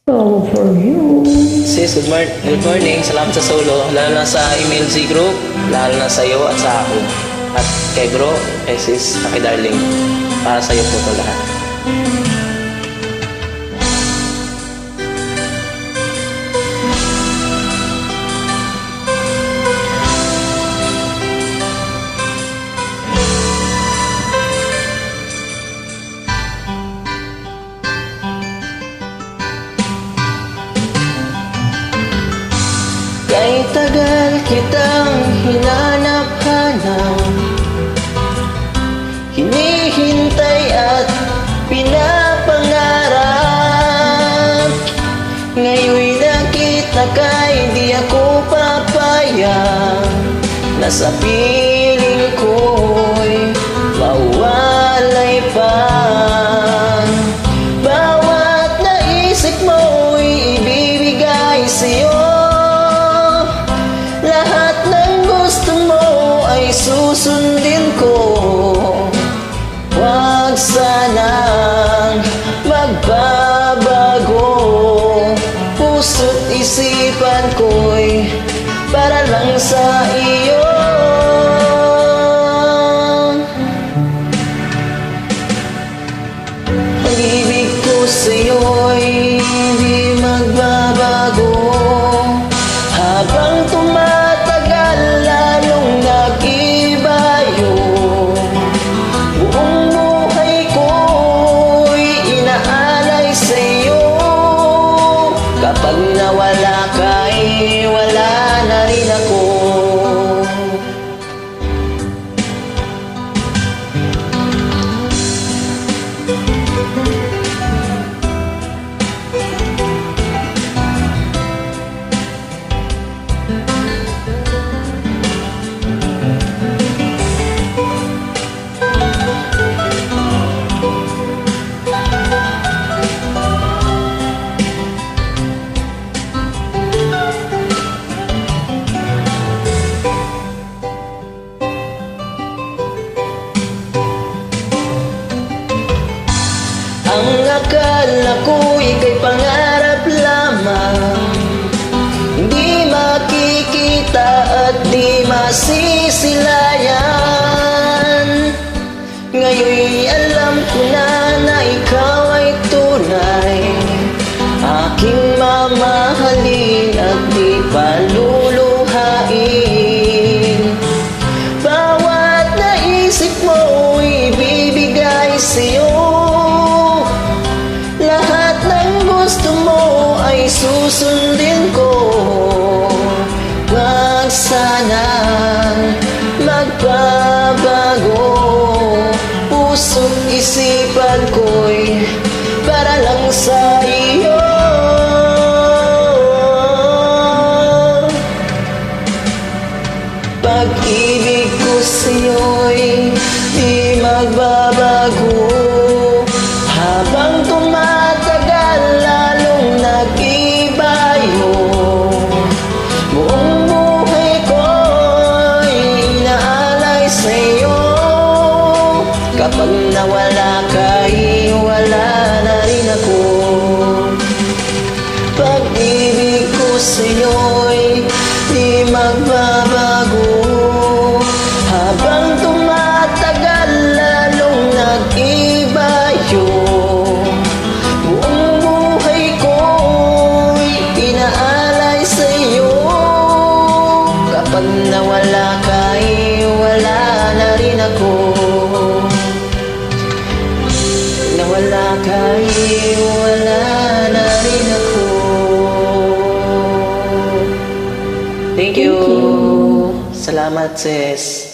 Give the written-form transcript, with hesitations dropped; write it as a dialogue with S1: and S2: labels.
S1: So for you.
S2: Sis, good morning. Salamat sa solo. Lalo na sa MLG group, lalo na sa iyo at sa akin. At kay bro, kay sis, at kay darling. Para sa iyo po ito lahat.
S3: Kay tagal kitang hinanap-hanap, hinihintay at pinapangarap. Ngayon'y nakita ka'y di ako papayag, na sa piling ko'y mawalay pa. Bawat naisip mo'y ibibigay sa'yo, susundin ko. Huwag sanang magbabago, puso't isipan ko'y para lang sa iyo. Pag-ibig ko sa'yo'y hindi magbabago, habang tumatagal lalong nag-ibayo. Buong buhay ko'y inaalay sa'yo, kapag nawala ka'y wala na rin ako. Ang akala ko'y kay pangarap lamang, hindi makikita at di masisilayan. Ngayon'y alam ko na ikaw ay tunay, aking mamahalin at di paluluhain. Bawat naisip mo'y ibibigay sa'yo, lahat ng gusto mo ay susundin ko. Huwag sanang magbabago, puso't isipan ko'y para lang sa iyo. Pag-ibig ko sa'yo'y di magbabago, habang tumatagal lalong nag-ibayo. Buong buhay ko'y inaalay sa'yo, kapag nawala ka'y wala na rin ako. Pag-ibig ko sa'yo'y di magbabago, habang tumatagal lalong nag-ibayo. Buong buhay ko'y inaalay sa'yo, kapag nawala ka'y wala na rin ako. Nawala ka'y wala na rin ako. Thank you. Salamat, sis.